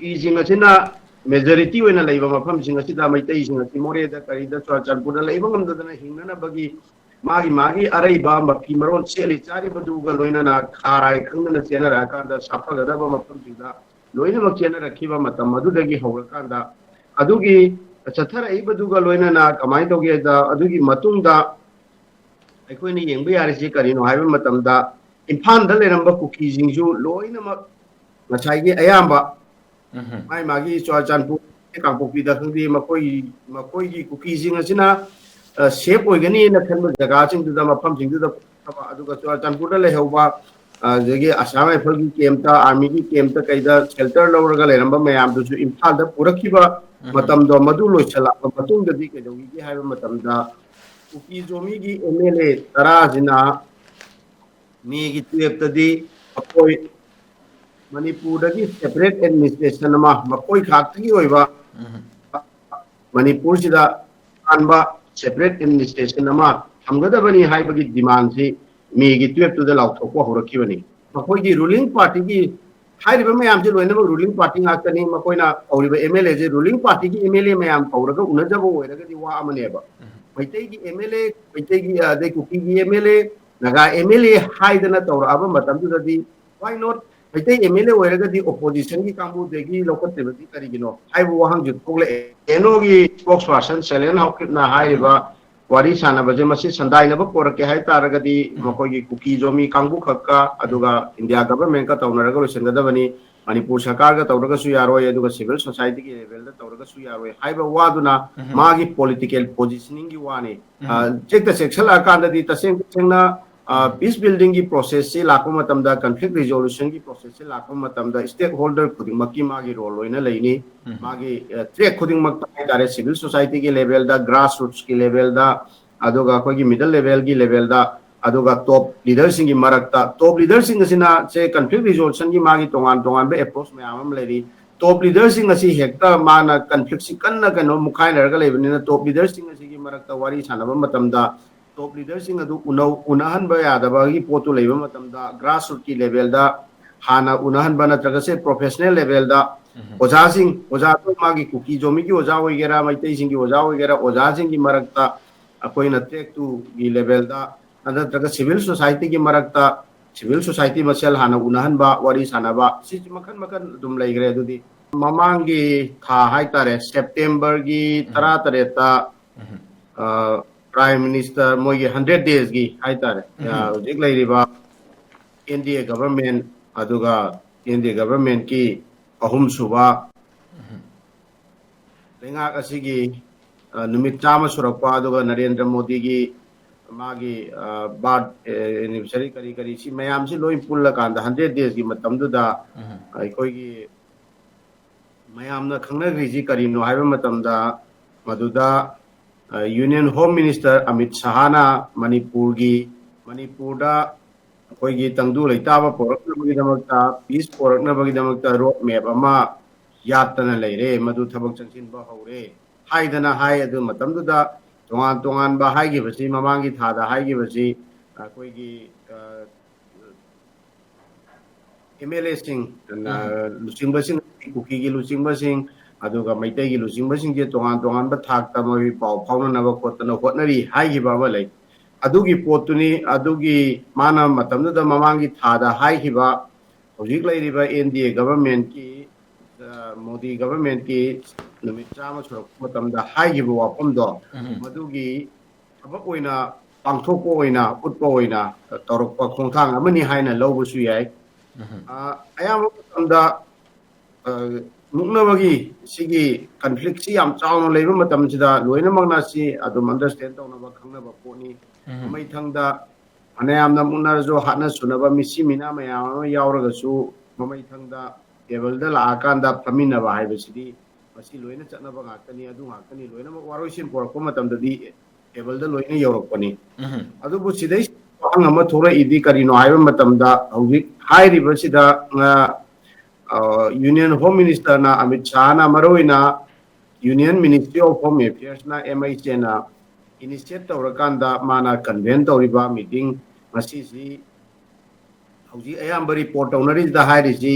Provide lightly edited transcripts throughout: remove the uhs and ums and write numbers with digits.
कुकीजिंग असिना मेजॉरिटी होइना लेबा मफमसिंग असिदा मैतैसिंग असि मोरेदा करिदा चुरचानपुरदा लेबा ngамदना हिंगना बगी मागी अरैबा मफी मरोन सेली चारी बदुगा लोइना खाराय खंगना चेनरा कांदा साफगदबा मफमसिंदा लोइना मचेना रखिबा मतम मदुदगी हौरकांदा अदुगी चथरई बदुगा लोइना कमाय तोगेदा अदुगी मतुंगदा अखोइनी येंबा यारिसि करिनो हाइबा मतमदा इम्फालदा लेरंबा कुकीजिंगजु लोइना मसाइगी अयाम्बा माई मागी चुरचानपुर कांपोक्पीदा खंदी मकोई कुकीजिंग असिना सेफ होइगनी ना खनबा जगासिंगदुदा मफमसिंगदुदा अदुगा चुरचानपुरदा लेहौबा जगे असम राइफल की कैम्पता आर्मी की कैम्पता कईदा शेल्टर लौरगा लेरंबा मयामदुसु इम्फालदा पुरखिबा मतमदो मदु लोइसलाबा मतुंगददी कइदौगी हाइबा मतमदा कुकीजोमी की एमएलए तराजिना मेगी ट्वेल्वतदी अकोई मणिपुर सेपरेट एडमिनिस्ट्रेशन मकोई खाती मणिपुर सेपरेट एडमिनिस्ट्रेशन हमगदबनी हाइबगी डिमांड से मेगी 12 लाउथोको होरखिबनी मकोई रूलिंग पार्टी की हाइरिबा मयाम से लोइनबा रूलिंग पार्टी ngaktani मकोइना कौरिबा एमएलए जे रूलिंग पार्टी की एमएलए मयाम कौरगा उनजबो ओइरगदी वा अमनेबा मैतै की एमएलए मैतै की दे कुकी की एमएलए नगा एमएलए हाइदना तौराबा मतमदुददी व्हाई नॉट मैतै एमएलए ओइरगदी ओपोजिशन की कांबू देगी लोकतेबदी करिगिनो हाइबो वहां जु थोगले एनोगी स्पोक्सपर्सन सेलेन हाउकिना हाइरिबा वारी सानबजे मसी संदाइनबा पोरके हाइ तारगदी मकोगी कुकी जोमी कांबू खक्का अदुगा इंडिया गवर्नमेंट का तौनरगा लोइसंगदबनी मणिपुर सरकार का तौरगसु यारोय अदुगा सिविल सोसाइटी की लेवल दा तौरगसु यारोय हाइबा वादुना मागी पॉलिटिकल पोजिशनिंग की वाने चेकता सेक्शन आकांददी तसेंगना पीस बिल्डिंग की प्रोसेस से लाखों मतमदा कन्फ्लिक्ट रिजोल्यूशन की प्रोसेस से लाखों मतमदा स्टेक होल्डर खुदिंगमकी मागी रोल होइना लेनी मागी ट्रैक खुदिंगमक तारे सिविल सोसाइटी की लेवल दा ग्रास रूट्स की लेवल दा अदुगा कोई मिडल लेवल की लेवल दा अदुगा टॉप लीडर्स की मरकता टॉप लीडर्स सिंगसिना से कन्फ्लिक्ट रिजोल्यूशन की मागी तोंगान बे अप्रोच मयाम लेरी टॉप लीडर्स सिंगसि हेक्ता माना कन्फ्लिक्ट सि कन्ना कनो मुखाइ लरगा लेबनिना टॉप लीडर्स सिंगसि की मरकता वारी सानबा मतमदा टॉप लीडर्स उनहनब यादबगी पोतु लेबा मतमदा ग्रास रूट की लेवल दा हाना उनहनब नत्रगसे प्रोफेशनल लेवल दा ओजासिंग ओजा तो मागी कुकी जोमी की ओजा होइगेरा मैतै सिंग की ओजा होइगेरा ओजासिंग की मरकता अकोइना ट्रेक टू की लेवल दा नत्रग सिविल सोसाइटी की मरकता सिविल सोसाइटी मसेल हाना उनहनब वारी सानबा सि मखन मखन दुम लेग्रे दुदी ममांगी था हाइतारे सेप्टेम्बर की 13 ता प्राइम मिनिस्टर मोगी 100 डेज की हाइतारे हुजिक लेरिबा एनडीए गवर्नमेंट अदुगा एनडीए गवर्नमेंट की अहुम सुबा लेंगाक असिगी नुमित चामा सुरक्पा अदुगा नरेंद्र मोदी की मागी बर्थ एनिवर्सरी करी करी सी मयाम से लोइ पुल्ला कांदा 100 डेज की मतमदुदा अखोइगी मयामना खंगनग्रिजी करिनो हाइबा मतमदा मदुदा union home minister Amit शाहना मणिपुरदा अखोइगी तंगदु लेताबा पोरकनबगिदमक्ता piece पोरकनबगिदमक्ता road map अमा यातना लेरे मदु थबक चंसिनबा हौरे हाइदना हाइ अदु मतमदुदा तोंगान बा हाइगिबसि ममांगी थादा हाइगिबसि अखोइगी एमएलए सिंग लुचिंगबसिंग कुकीगी लुचिंगबसिंग अदुगा मैतैगी लुचिंगबसिंग जे तोंगान थाकता मोइ पाउ फाउननबा खोतना होटनरी हाइगिबा अमा लै अदुगी पोतुनी अदुगी माना मतमदुदा ममांगी थादा हाइगिबा होजिक लैरिबा एनडीए गवर्नमेंट की मोदी गवर्नमेंट की नुमित चामा सुरक मतमदा हाइगिबा वाफमदो मदुगी थबक ओइना पांथोकपा ओइना उतपा ओइना तौरकपा खोंथांग अमनि हाइना लौबसु याय अयाम मतमदा मुक्नबगी सिगी कन्फ्लिक्ट सी याम चावना लेबा मतमसिदा लोइनमगना सी अदुम अंडरस्टैंड तौनबा खंगनबा पोनी मैथंगदा अनयामना मुक्नरजो हाना सुनबा मिसी मिना मयाम यावरगसु मैथंगदा टेबलदा लाकांदा फमिनबा हाइबसिदी मसी लोइना चनबा गाकनी अदु गाकनी लोइनमग वारोइसिन पोरकपा मतमददी टेबलदा लोइना यौरकपनी अदुबु सिदै वाहंग अमा थोरा इदी करिनो हाइबा मतमदा हौजिक हाइरिबसिदा यूनियन होम मिनिस्टर ना अमित शाह ना मरोइना union ministry of home affairs ना MIC ना इनिशिएट तौरकांदा माना कन्वेन तौरिबा मीटिंग मसीसी हौजी अयाम रिपोर्ट तौनरिदा हाइरिसी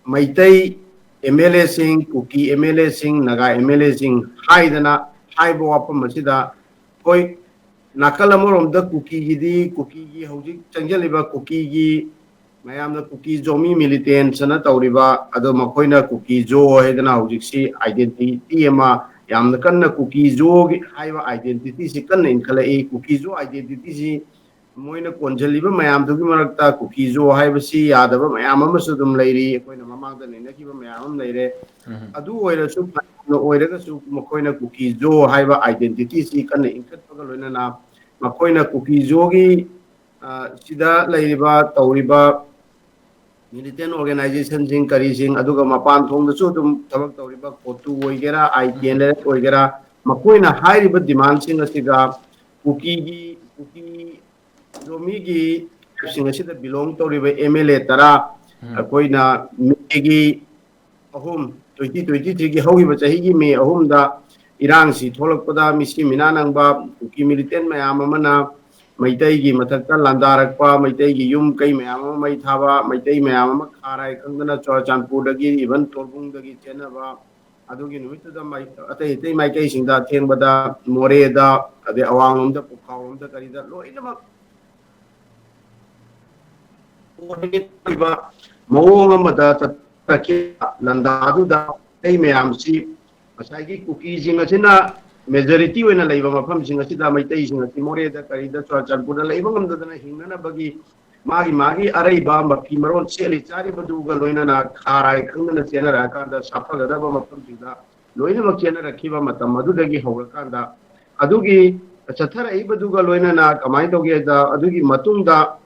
Meitei MLA sing, Kuki MLA sing, Naga MLA sing, Haidana, Haibo Wapamasida, Koi Nakalamor the Kuki Hoji, Chanjaliba Kuki, Mayam the Kuki Zomi militant, Sanatauriba, Adomakoina Kuki Jo, Hedana Hojiksi, identity, TMA, Yamkana Kuki Jo, Haiva identity, Sikan in Kala Kuki Jo identity. Moina Konjaliba Mayam to Gimarata, Kukizo, Hibasi, Adaba, Mayamamasudum lady, Koina Mamma, and Nakiba Mayam lady. Adu oira soup, no oira soup, Makoina Kukizo, Hiba identity, see can incatolina, Makoina Kukizogi, Sida Laiba, Tauriba, militant organizations in Karising, Aduga Mapan, from the Sotum, Tabak Tauriba, Kotu, Oigera, ITN, Oigera, Makoina, high river demands in a cigar, Kuki. Zomi singasida belong to riba MLA tara akoina megi ahum 2023 gi hogiba chahi gi me ahum da irang si tholakpada misi minanang ba ki militant mayam amana maitai gi mathakta landarakpa maitai gi yum kai mayam mai thaba maitai mayam kharai kangana Churachandpur dagi even Torbung dagi chenaba adugi numitu da mai atai tai mai kai singda thengbada more da ade awangom da pukhawom da karida loina Mawong amada taki landadu da ay mayam si masagi cookies asina majority wena laiba mafam singa sida maitai singa timore da karida Churachandpur da laiba ngamda na hinna bagi magi araiba mafi maron seli chari badu ga loina na kharai khangna chena ra ka da safa ga da ba mafam sida loina mak chena rakhiba matam madu dagi hawra ka da adugi chathara ai badu ga loina na kamai toge da adugi matung da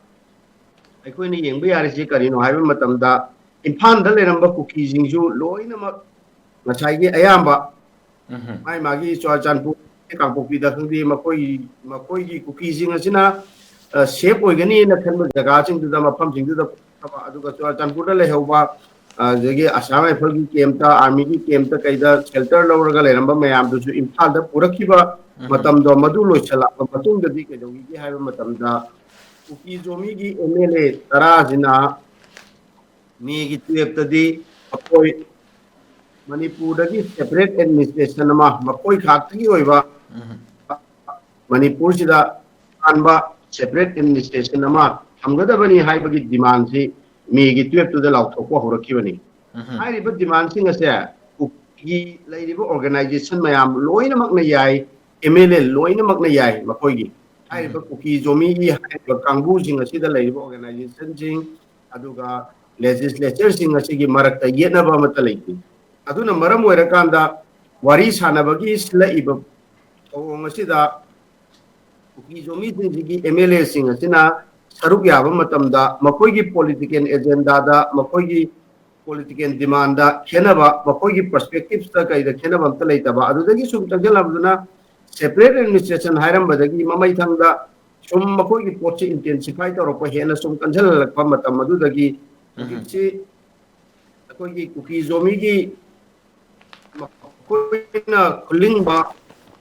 ꯑꯩꯈꯣꯏꯅ ꯌꯦꯡꯕ ꯌꯥꯔꯤꯁꯤ ꯀꯔꯤꯅꯣ ꯍꯥꯏꯕ ꯃꯇꯝꯗ ꯏꯝꯐꯥꯜꯗ ꯂꯩꯔꯝꯕ ꯀꯨꯀꯤꯁꯤꯡꯁꯨ ꯂꯣꯏꯅꯃꯛ ꯉꯁꯥꯏꯒꯤ ꯑꯌꯥꯝꯕ ꯃꯥꯒꯤ ꯆꯨꯔꯥꯆꯥꯟꯄꯨꯔ ꯀꯥꯡꯄꯣꯛꯄꯤꯗ ꯈꯪꯗꯦ ꯃꯈꯣꯏꯒꯤ ꯀꯨꯀꯤꯁꯤꯡ ꯑꯁꯤꯅ ꯁꯦꯐ ꯑꯣꯏꯒꯅꯤꯅ ꯈꯟꯕ ꯖꯒꯥꯁꯤꯡꯗꯨꯗ ꯃꯐꯝꯁꯤꯡꯗꯨꯗ ꯄꯨꯊꯕ ꯑꯗꯨꯒ ꯆꯨꯔꯥꯆꯥꯟꯄꯨꯔꯗ ꯂꯩꯍꯧꯕ ꯑꯗꯒꯤ ꯑꯁꯥꯝ ꯔꯥꯏꯐꯜꯒꯤ ꯀꯦꯝꯞꯇ ꯑꯥꯔꯃꯤꯒꯤ ꯀꯦꯝꯞꯇ ꯀꯩꯗ ꯁꯦꯜꯇꯔ ꯂꯧꯔꯒ ꯂꯩꯔꯝꯕ ꯃꯌꯥꯝꯗꯨꯁꯨ ꯏꯝꯐꯥꯜꯗ ꯄꯨꯔꯛꯈꯤꯕ ꯃꯇꯝꯗꯣ ꯃꯗꯨ ꯂꯣꯏꯁꯤꯜꯂꯛꯄ ꯃꯇꯨꯡꯗꯗꯤ ꯀꯩꯗꯧꯒꯤꯒꯦ ꯍꯥꯏꯕ ꯃꯇꯝꯗ Kuki Zomi MLA Tarazina Megi Tueptadi Makoi Manipur separate administration ama Makoi Khaki Oiva Manipur Sida Anba separate administration ama Hamgadabani Haibagi demands Megi Tuep to the Lautoko Horakivani. I read demands in a say Kuki Lady organization Mayam Loina Maknayai MLA Loina Maknayai Makoigi. I Kuki Zomi, Kangu sing a city labor organization sing, Aduga legislature sing a sigi Marakta Yenaba Mataliki. Aduna Maram Werakanda, Waris Hanabagi, Slaiba, Omasida, Kuki Zomi sing MLA sing a sina, Sarukia Matamda, Makogi political agenda, Makogi political demanda, Kenaba, Makogi perspectives, the Kenaba Talataba, Adudagi Sumtajalabuna. Separate administration hiram badagi mamai thangda sum makoi poche intensify to ro hena sum kanjal lakpa matam madu dagi chi akoi Kuki Zomi gi makoina kuling ba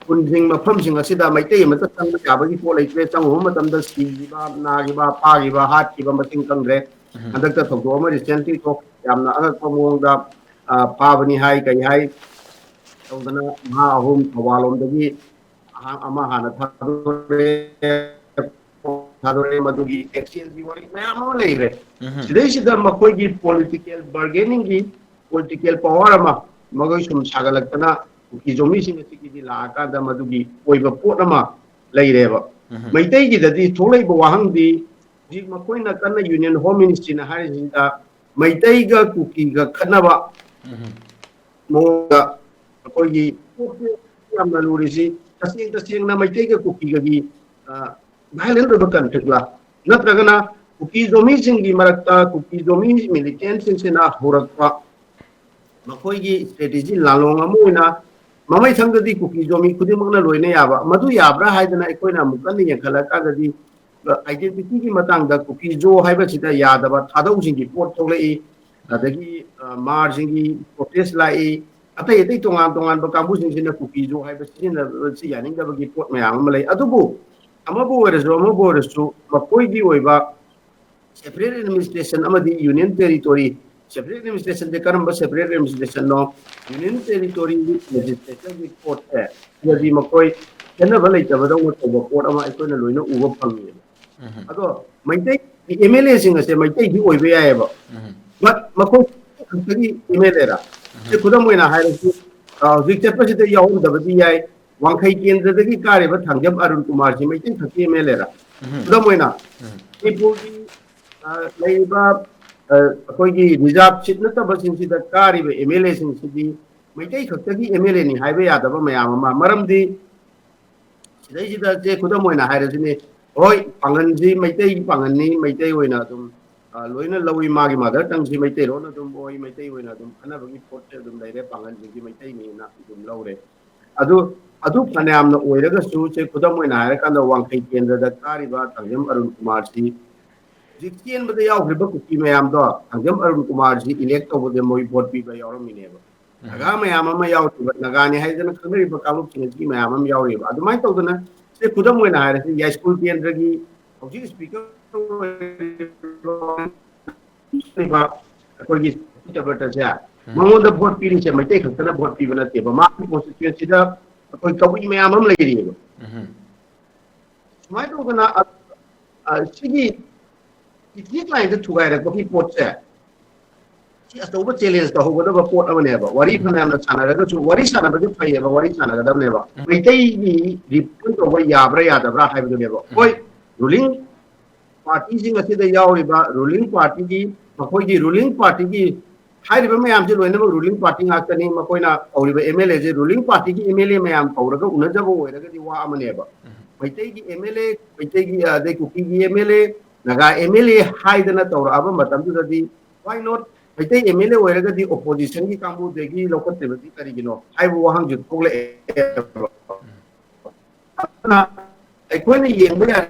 kunjing mafam sing asida maitai mata tang ba bagi po leite chang ho matam da si ba na gi ba pa gi ba hat gi ba mating kangre andak ta thodo ma recently to yamna aga komong da pa bani hai kai hai tawdana ma hum awalom dagi ama hana thadore madugi exchange gi wari mayam leire sidai sida makoigi political bargaining gi political power ama magoi sum sagalakna Kuki Zomi sing gi la ka da madugi oiba pot ama leire ba maitai gi dadi tholai ba wahang di ji makoina kana union home ministry na hari jinda maitai ga Kuki ga khanaba mo ga makoigi yamna lurisi tasing na maitai ka Kuki gi violent ba conflict la natragana Kuki Zomi singi marakta Kuki Zomi militant sina horakpa makoi gi strategy lalong amuina mamai thangdadi Kuki Zomi khudimangna loina yaba madu yabra haidana ekoina mukan yakhala ka dadi identity gi matang da Kuki Jo haiba sida yadaba thadau singi port tholai adagi margin protest lai atai atai tongan ba kamu sing Kuki Jo haiba sina si yaning da bagi pot mayang malai adubu amabu warasu makoi gi oiba separate administration amadi union territory separate administration de karamba separate administration no union territory legislation ki court hai yadi makoi kena bhalai tabada mo to court ama ikoi na loina uba phangi ado maitai MLA sing ase maitai hi oibe ya ba but makoi khantagi MLA ra se khudam moina hairasu zik chappa sida yawum dabadi yai wangkhai kendra dagi kare ba thangjam arun kumar ji maitai thaki MLA ra khudam moina ipuri leiba ꯑꯩꯈꯣꯏꯒꯤ reserve ꯁꯤꯠ ꯅꯠꯇꯕꯁꯤꯡꯁꯤꯗ ꯀꯥꯔꯤꯕ MLA ꯁꯤꯡꯁꯤꯗꯤ Meitei ꯈꯛꯇꯒꯤ MLA ꯅꯤ ꯍꯥꯏꯕ ꯌꯥꯗꯕ ꯃꯌꯥꯝ ꯑꯃ ꯃꯔꯝꯗꯤ ꯁꯤꯗꯩꯁꯤꯗ ꯆꯦ ꯈꯨꯗꯝ ꯑꯣꯏꯅ ꯍꯥꯏꯔꯁꯤꯅꯦ ꯍꯣꯏ ꯄꯥꯡꯒꯟꯁꯤ ꯃꯩꯇꯩꯒꯤ ꯄꯥꯡꯒꯟꯅꯤ ꯃꯩꯇꯩ ꯑꯣꯏꯅ ꯑꯗꯨꯝ ꯂꯣꯏꯅ ꯂꯧꯏ ꯃꯥꯒꯤ ꯃꯥꯗꯔ ꯇꯪꯁꯤ ꯃꯩꯇꯩꯔꯣꯟ ꯑꯗꯨꯝ ꯑꯣꯏ ꯃꯩꯇꯩ ꯑꯣꯏꯅ ꯑꯗꯨꯝ ꯈꯟꯅꯕꯒꯤ ꯄꯣꯠꯁꯦ ꯑꯗꯨꯝ ꯂꯩꯔꯦ ꯄꯥꯡꯒꯟꯁꯤꯡꯒꯤ ꯃꯩꯇꯩꯅꯤꯅ ꯑꯗꯨꯝ ꯂꯧꯔꯦ ꯑꯗꯨ ꯐꯅꯌꯥꯝꯅ ꯑꯣꯏꯔꯒꯁꯨ ꯆꯦ ꯈꯨꯗꯝ ꯑꯣꯏꯅ ꯍꯥꯏꯔꯀꯥꯟꯗ ꯋꯥꯡꯈꯩ ꯀꯦꯟꯗ꯭ꯔꯗ ꯀꯥꯔꯤꯕ ꯊꯥꯡꯖꯝ ꯑꯔꯨꯟ ꯀꯨꯃꯥꯔꯁꯤ ꯆꯦꯟꯕꯗ ꯌꯥꯎꯈ꯭ꯔꯤꯕ ꯀꯨꯀꯤ ꯃꯌꯥꯝꯗꯣ ꯊꯥꯡꯖꯝ ꯑꯔꯨꯟ ꯀꯨꯃꯥꯔꯁꯤ ꯏꯂꯦꯛ ꯇꯧꯕꯗ ꯃꯣꯏ ꯚꯣꯠ ꯄꯤꯕ ꯌꯥꯎꯔꯝꯃꯤꯅꯦꯕ ꯅꯥꯒꯥ ꯃꯌꯥꯝ ꯑꯃ ꯌꯥꯎꯔꯤꯕ ꯅꯥꯒꯥꯅꯤ ꯍꯥꯏꯗꯅ ꯈꯪꯅꯔꯤꯕ ꯀꯥꯡꯂꯨꯞꯁꯤꯡ ꯑꯁꯤꯒꯤ ꯃꯌꯥꯝ ꯑꯃ ꯌꯥꯎꯔꯤꯕ ꯑꯗꯨꯃꯥꯏꯅ ꯇꯧꯗꯅ ꯁꯤ ꯈꯨꯗꯝ ꯑꯣꯏꯅ ꯍꯥꯏꯔꯁꯤ ꯌꯥꯏꯁ꯭ꯀꯨꯜ ꯀꯦꯟꯗ꯭ꯔꯒꯤ ꯍꯧꯖꯤꯛ ꯁ꯭ꯄꯤꯀꯔ ꯑꯣꯏꯔꯤꯕ ꯑꯩꯈꯣꯏꯒꯤ ꯆꯕꯔꯇꯁꯦ ꯃꯉꯣꯟꯗ ꯚꯣꯠ ꯄꯤꯔꯤꯁꯦ ꯃꯩꯇꯩ ꯈꯛꯇꯅ ꯚꯣꯠ ꯄꯤꯕ ꯅꯠꯇꯦꯕ ꯃꯥꯒꯤ ꯀꯣꯟꯁꯇꯤꯇ꯭ꯌꯨꯑꯦꯟꯁꯤꯗ ꯑꯩꯈꯣꯏ ꯀꯕꯨꯏ ꯃꯌꯥꯝ ꯑꯃ ꯂꯩꯔꯤꯑꯕ ꯁꯨꯃꯥꯏꯅ ꯇꯧꯗꯅ ꯁꯤꯒꯤ ꯏꯊꯅꯤꯛ ꯂꯥꯏꯟꯗ ꯊꯨꯒꯥꯏꯔꯛꯄꯒꯤ ꯄꯣꯠꯁꯦ ꯁꯤ ꯑꯆꯧꯕ ꯆꯦꯂꯦꯟꯖ ꯇꯧꯍꯧꯒꯗꯕ ꯄꯣꯠ ꯑꯃꯅꯦꯕ ꯋꯥꯔꯤ ꯐꯅꯌꯥꯝꯅ ꯁꯥꯟꯅꯔꯒꯁꯨ ꯋꯥꯔꯤ ꯁꯥꯟꯅꯕꯗꯤ ꯐꯩꯌꯦꯕ ꯋꯥꯔꯤ ꯁꯥꯟꯅꯒꯗꯕꯅꯦꯕ ꯃꯩꯇꯩꯒꯤ ꯔꯤꯄ꯭ꯔꯖꯦꯟ ꯇꯧꯕ ꯌꯥꯕ꯭ꯔꯥ ꯌꯥꯗꯕ꯭ꯔꯥ ꯍꯥꯏꯕꯗꯨꯅꯦꯕ ꯍꯣꯏ ruling parties asida yauriba ruling party gi makoi ruling party gi hairiba mayam je loina ruling party ngakani makoina auriba MLA je ruling party gi MLA mayam auraga unajaba oiraga di wa amaneba maitai gi MLA maitai gi de kuki gi MLA naga MLA haidana tawra aba matamdu di why not maitai MLA oiraga di opposition gi kambu de gi lokoteba di karigino haibu wahang ju tole na aikoina yengba ya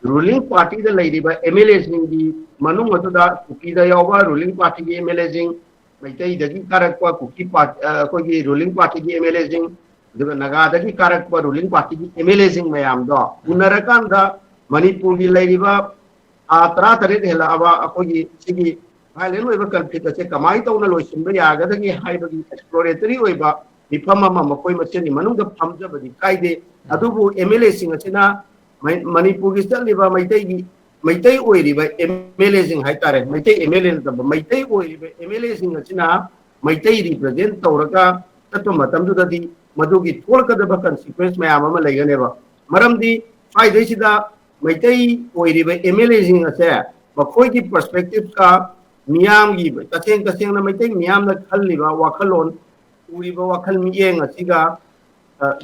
ruling party the lady by MLA singi manu matuda kuki da yawa ruling party gi MLA sing maitai dagi karakwa kuki party ruling party gi MLA sing duga naga dagi karakwa ruling party gi MLA sing mayam do unarakanda Manipur gi lady ba atra tare hela aba akogi sigi violent oiba conflict ase kamai tawna loisinba yaga dagi haibagi exploratory oiba mifam ama makoi macheni manungda phamjabadi kaide adubu MLA sing asina Manipur gi chaliba maitai oiriba MLA sing haitare maitai MLA naba maitai oiriba MLA sing asina maitai represent tawraga tatwa matamdu dadi madugi tholkadaba consequence mayam ama laiganeba maramdi faidai sida maitai oiriba MLA sing ase makoi gi perspective ka miyam gi taseng na maitai miyam na khalliba wakhalon uriba wakhal miyeng asiga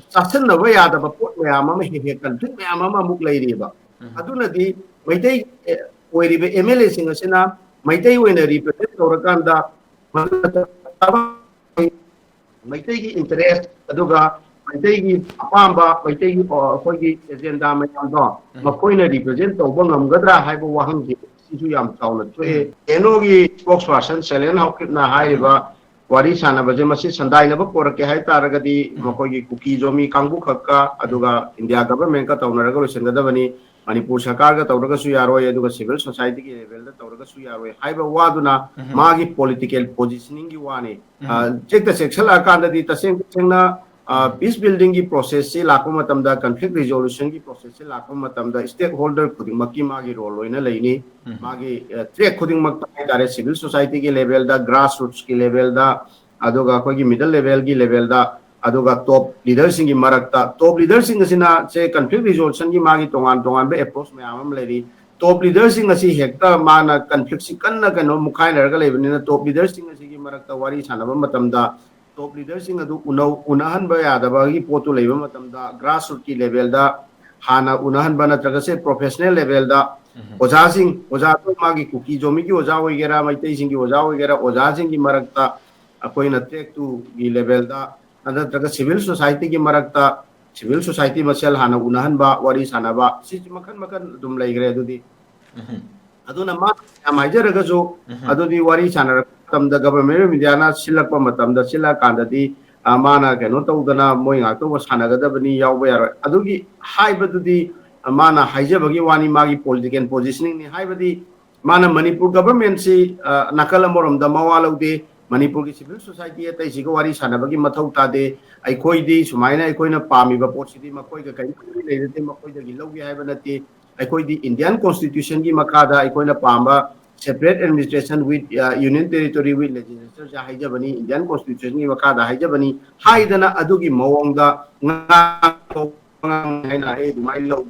sasanaba yadaba pot mayam ama he conflict mayam ama muk lairiba aduna di maitai oiriba MLA sing asina maitai oina represent tawrakanda maitai gi interest aduga maitai gi apamba maitai gi khoi agenda mayam do makoina represent tawba ngamgadra haiba wahang gi sisu yam chauna thoe eno gi spokesperson Selen Hawkitna haiba wari sana baje masi sandai na ba porake hai taragadi makoi kuki jomi kangbu khakka aduga India government ka tawnaraga loisengada bani Manipur sarkar ga tawraga su yaroi aduga civil society ki level da tawraga su yaroi haiba waduna magi political positioning gi wani chekta section akanda di taseng sengna peace building ki process se lakpa matamda conflict resolution ki process se lakpa matamda stakeholder khuding maki magi role loina leini magi track khuding mak tare civil society ki level da grassroots ki level da aduga khoi middle level ki level da aduga top leaders singi marakta top leaders sing asina se conflict resolution ki magi tongan be approach mayam lady top leaders sing asi hekta mana conflict si kanna kano mukhai larga lebnina top leaders sing asi ki marakta wari sanaba matamda top leaders sing adu unahan ba yadaba gi potu leiba matamda grassroots ki level da hana unahan bana tragase professional level da oja to magi kuki jomi ki oja hoigera maitai sing ki oja hoigera oja sing ki marakta akoina track to gi level da ada traga civil society ki marakta civil society masel hana unahan ba wari sanaba si makan dum laigre adudi aduna ma amajaraga jo adudi wari sanara tamda government media silakpa matamda silakanda di amana keno tawdana moi ngakto sanagada bani yawba yaro adugi haibadudi mana haijabagi wani magi political positioning ni haibadi mana Manipur government si nakala morom da mawalaude Manipur ki civil society atai siga wari sanabagi mathau tade aikoi di sumaina aikoi na pami ba pot sidi makoi ka kai leite makoi da gilogi haiba nati aikoi di Indian constitution gi makada aikoi na pamba separate administration with union territory with legislature ja haijabani Indian constitution gi makada haijabani haidana adugi mawongda nga haina e dumai lo